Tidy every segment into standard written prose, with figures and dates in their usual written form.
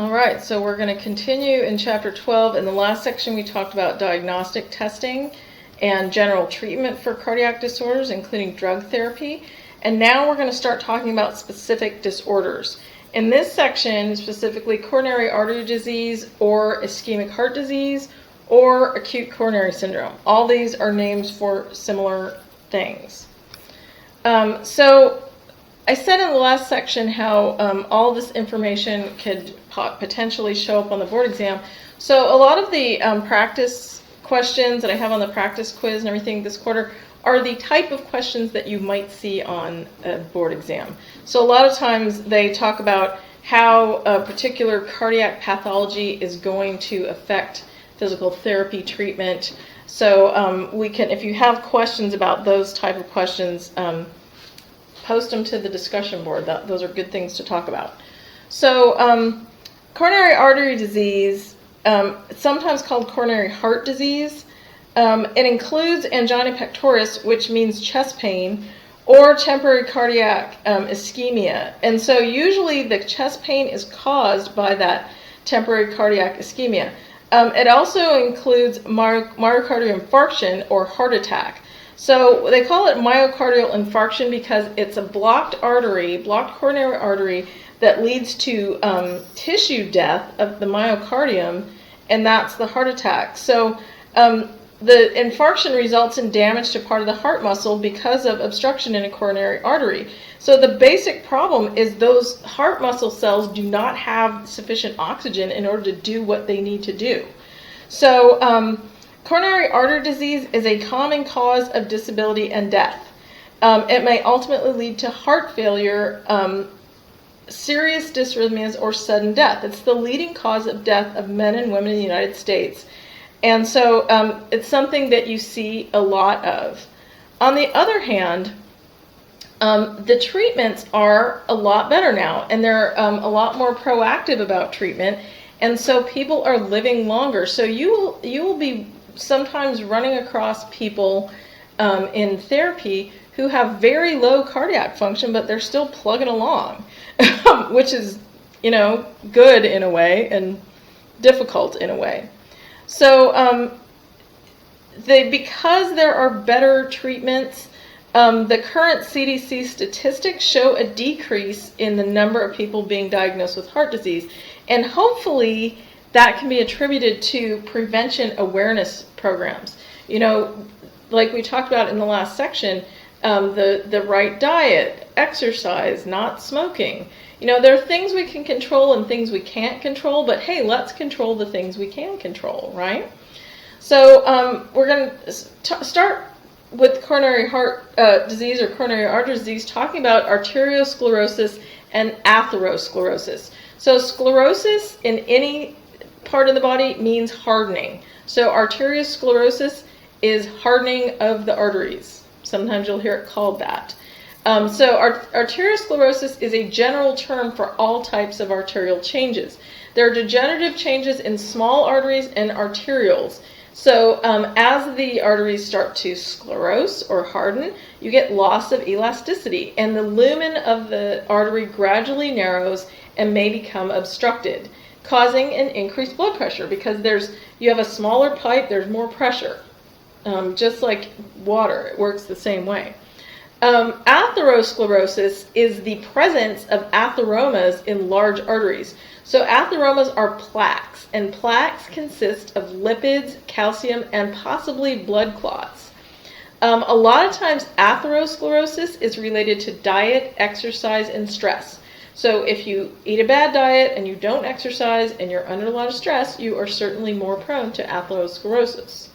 All right, so we're going to continue in Chapter 12. In the last section, we talked about diagnostic testing and general treatment for cardiac disorders, including drug therapy. And now we're going to start talking about specific disorders. In this section, specifically coronary artery disease or ischemic heart disease or acute coronary syndrome. All these are names for similar things. So I said in the last section how all this information could potentially show up on the board exam. So a lot of the practice questions that I have on the practice quiz and everything this quarter are the type of questions that you might see on a board exam. So a lot of times they talk about how a particular cardiac pathology is going to affect physical therapy treatment. So we can, if you have questions about those type of questions, post them to the discussion board. Those are good things to talk about. So coronary artery disease, sometimes called coronary heart disease, it includes angina pectoris, which means chest pain, or temporary cardiac ischemia. And so usually the chest pain is caused by that temporary cardiac ischemia. It also includes myocardial infarction or heart attack. So they call it myocardial infarction because it's a blocked artery, blocked coronary artery, that leads to tissue death of the myocardium, and that's the heart attack. So the infarction results in damage to part of the heart muscle because of obstruction in a coronary artery. So the basic problem is those heart muscle cells do not have sufficient oxygen in order to do what they need to do. So coronary artery disease is a common cause of disability and death. It may ultimately lead to heart failure, serious dysrhythmias, or sudden death. It's the leading cause of death of men and women in the United States. And so it's something that you see a lot of. On the other hand, the treatments are a lot better now, and they're a lot more proactive about treatment. And so people are living longer. So you will be sometimes running across people in therapy who have very low cardiac function, but they're still plugging along, which is, good in a way and difficult in a way. So because there are better treatments, the current CDC statistics show a decrease in the number of people being diagnosed with heart disease. And hopefully that can be attributed to prevention awareness programs. Like we talked about in the last section, the right diet, exercise, not smoking. There are things we can control and things we can't control, but hey, let's control the things we can control, right? So we're going to start with coronary heart disease or coronary artery disease, talking about arteriosclerosis and atherosclerosis. So sclerosis in any part of the body means hardening. So arteriosclerosis is hardening of the arteries. Sometimes you'll hear it called that. So arteriosclerosis is a general term for all types of arterial changes. There are degenerative changes in small arteries and arterioles. So as the arteries start to sclerose or harden, you get loss of elasticity, and the lumen of the artery gradually narrows and may become obstructed, causing an increased blood pressure because you have a smaller pipe, there's more pressure. Just like water, it works the same way. Atherosclerosis is the presence of atheromas in large arteries. So atheromas are plaques, and plaques consist of lipids, calcium, and possibly blood clots. A lot of times atherosclerosis is related to diet, exercise, and stress. So if you eat a bad diet and you don't exercise and you're under a lot of stress, you are certainly more prone to atherosclerosis.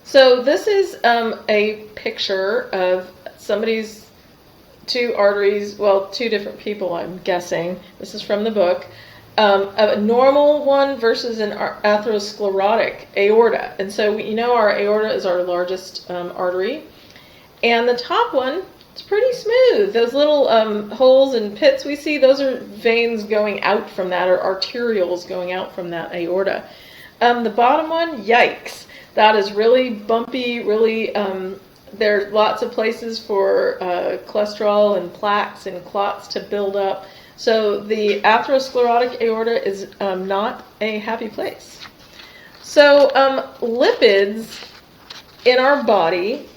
So this is a picture of somebody's two arteries, two different people, I'm guessing. This is from the book. A normal one versus an atherosclerotic aorta. And so our aorta is our largest artery. And the top one, it's pretty smooth. Those little holes and pits we see, those are veins going out from that, or arterioles going out from that aorta. The bottom one, yikes. That is really bumpy, really, there's lots of places for cholesterol and plaques and clots to build up. So the atherosclerotic aorta is not a happy place. So lipids in our body,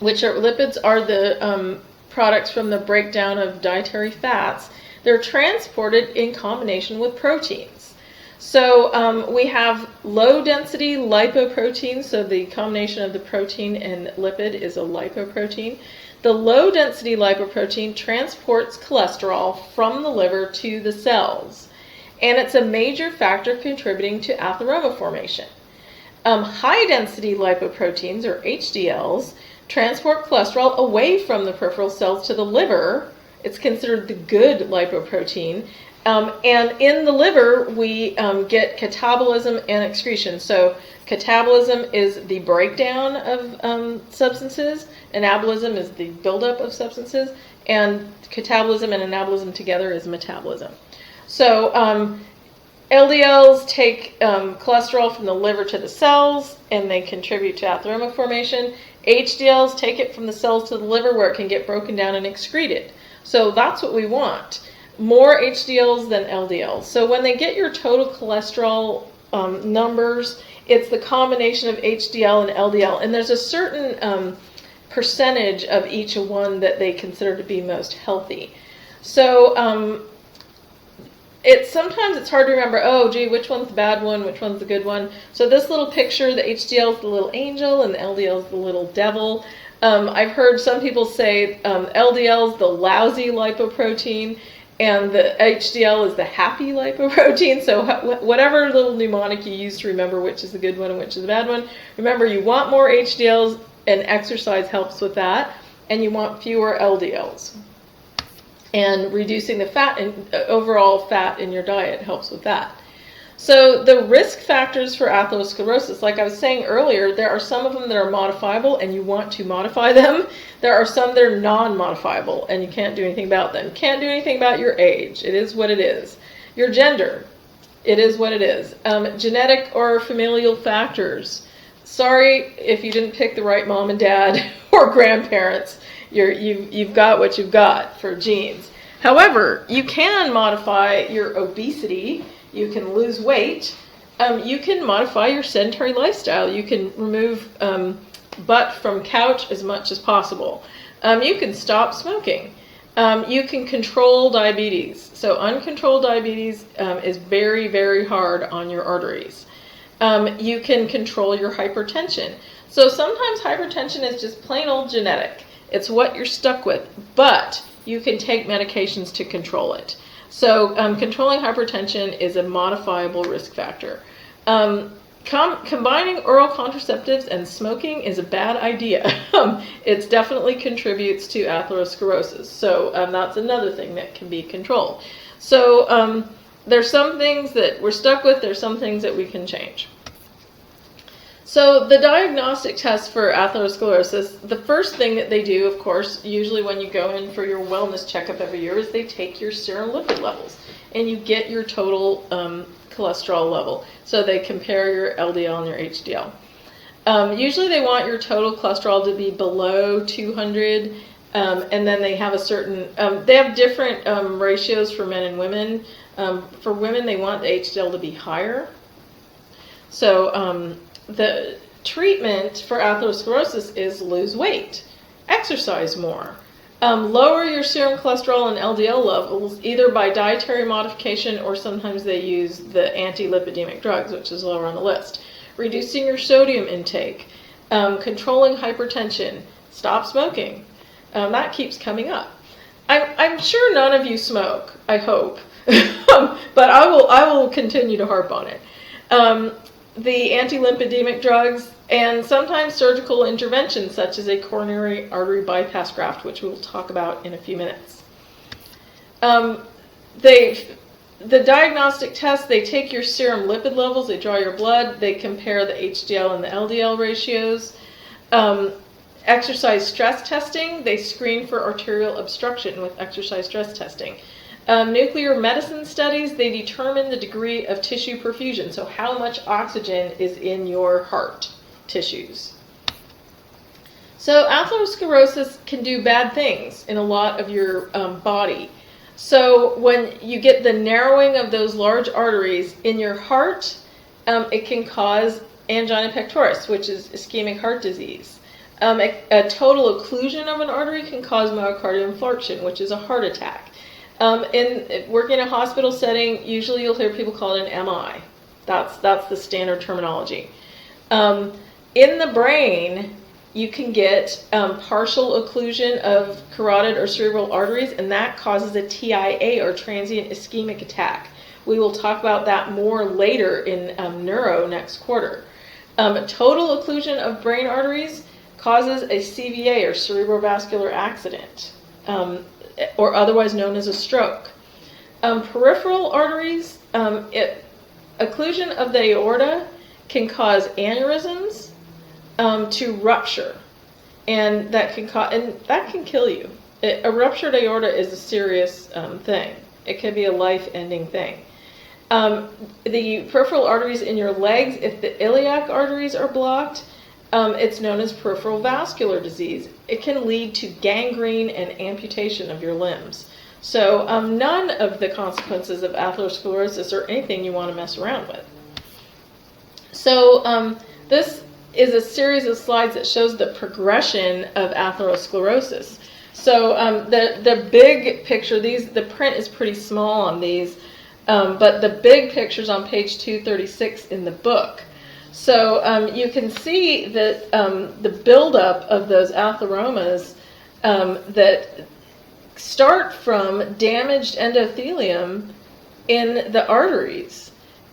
lipids are the products from the breakdown of dietary fats, they're transported in combination with proteins. So we have low-density lipoproteins, so the combination of the protein and lipid is a lipoprotein. The low-density lipoprotein transports cholesterol from the liver to the cells, and it's a major factor contributing to atheroma formation. High-density lipoproteins, or HDLs, transport cholesterol away from the peripheral cells to the liver. It's considered the good lipoprotein. And in the liver, we get catabolism and excretion. So catabolism is the breakdown of substances. Anabolism is the buildup of substances. And catabolism and anabolism together is metabolism. So LDLs take cholesterol from the liver to the cells, and they contribute to atheroma formation. HDLs take it from the cells to the liver, where it can get broken down and excreted. So that's what we want. More HDLs than LDLs. So when they get your total cholesterol numbers, it's the combination of HDL and LDL. And there's a certain percentage of each one that they consider to be most healthy. So sometimes it's hard to remember, oh, gee, which one's the bad one, which one's the good one. So this little picture, the HDL is the little angel and the LDL is the little devil. I've heard some people say LDL is the lousy lipoprotein and the HDL is the happy lipoprotein. So whatever little mnemonic you use to remember which is the good one and which is the bad one, remember you want more HDLs, and exercise helps with that, and you want fewer LDLs. And reducing the fat and overall fat in your diet helps with that. So the risk factors for atherosclerosis, like I was saying earlier, there are some of them that are modifiable and you want to modify them. There are some that are non-modifiable and you can't do anything about them. You can't do anything about your age. It is what it is. Your gender, it is what it is. Genetic or familial factors. Sorry if you didn't pick the right mom and dad or grandparents. You've got what you've got for genes. However, you can modify your obesity. You can lose weight. You can modify your sedentary lifestyle. You can remove butt from couch as much as possible. You can stop smoking. You can control diabetes. So uncontrolled diabetes is very, very hard on your arteries. You can control your hypertension. So sometimes hypertension is just plain old genetic. It's what you're stuck with, but you can take medications to control it. So controlling hypertension is a modifiable risk factor. Combining oral contraceptives and smoking is a bad idea. It definitely contributes to atherosclerosis. So that's another thing that can be controlled. So there's some things that we're stuck with. There's some things that we can change. So the diagnostic test for atherosclerosis, the first thing that they do, of course, usually when you go in for your wellness checkup every year, is they take your serum lipid levels and you get your total cholesterol level. So they compare your LDL and your HDL. Usually they want your total cholesterol to be below 200, and then they have a certain, they have different ratios for men and women. For women, they want the HDL to be higher. So the treatment for atherosclerosis is lose weight, exercise more, lower your serum cholesterol and LDL levels either by dietary modification or sometimes they use the anti-lipidemic drugs, which is lower on the list. Reducing your sodium intake, controlling hypertension, stop smoking. That keeps coming up. I'm sure none of you smoke, I hope, but I will continue to harp on it. The anti-lipidemic drugs, and sometimes surgical interventions such as a coronary artery bypass graft, which we'll talk about in a few minutes. The diagnostic test, they take your serum lipid levels, they draw your blood, they compare the HDL and the LDL ratios. Exercise stress testing, they screen for arterial obstruction with exercise stress testing. Nuclear medicine studies, they determine the degree of tissue perfusion, so how much oxygen is in your heart tissues. So atherosclerosis can do bad things in a lot of your body. So when you get the narrowing of those large arteries in your heart, it can cause angina pectoris, which is ischemic heart disease. A total occlusion of an artery can cause myocardial infarction, which is a heart attack. In working in a hospital setting, usually you'll hear people call it an MI. That's the standard terminology. In the brain, you can get partial occlusion of carotid or cerebral arteries, and that causes a TIA, or transient ischemic attack. We will talk about that more later in neuro next quarter. Total occlusion of brain arteries causes a CVA, or cerebrovascular accident, or otherwise known as a stroke. Peripheral arteries, occlusion of the aorta can cause aneurysms to rupture, and that can kill you. A ruptured aorta is a serious thing. It can be a life-ending thing. The peripheral arteries in your legs, if the iliac arteries are blocked, it's known as peripheral vascular disease. It can lead to gangrene and amputation of your limbs. So none of the consequences of atherosclerosis are anything you want to mess around with. So this is a series of slides that shows the progression of atherosclerosis. So the big picture, the print is pretty small on these, but the big picture's on page 236 in the book. So you can see that the buildup of those atheromas that start from damaged endothelium in the arteries.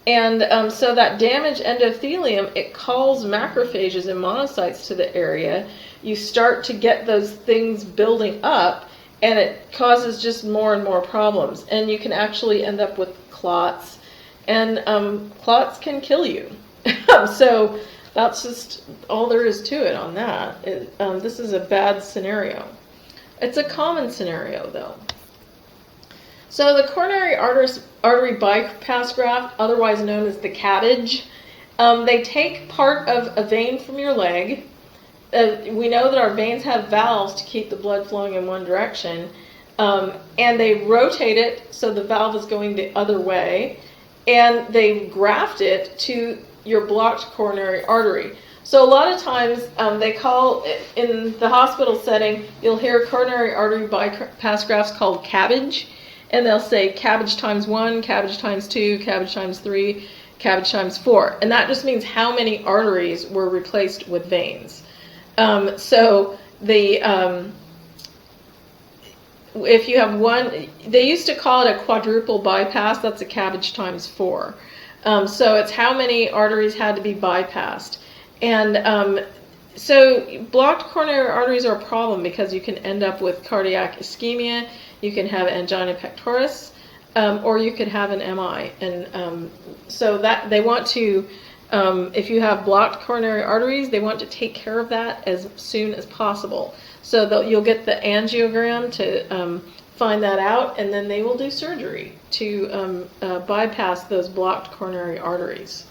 And so that damaged endothelium, it calls macrophages and monocytes to the area. You start to get those things building up, and it causes just more and more problems. And you can actually end up with clots, and clots can kill you. So that's just all there is to it on that. This is a bad scenario. It's a common scenario, though. So the coronary artery bypass graft, otherwise known as the cabbage, they take part of a vein from your leg. We know that our veins have valves to keep the blood flowing in one direction, and they rotate it so the valve is going the other way, and they graft it to your blocked coronary artery. So a lot of times they call, in the hospital setting, you'll hear coronary artery bypass grafts called cabbage, and they'll say cabbage times 1, cabbage times 2, cabbage times 3, cabbage times 4. And that just means how many arteries were replaced with veins. So if you have one, they used to call it a quadruple bypass. That's a cabbage times 4. So it's how many arteries had to be bypassed. And so blocked coronary arteries are a problem because you can end up with cardiac ischemia, you can have angina pectoris, or you could have an MI. And so that they want to, if you have blocked coronary arteries, they want to take care of that as soon as possible. So you'll get the angiogram to find that out, and then they will do surgery to bypass those blocked coronary arteries.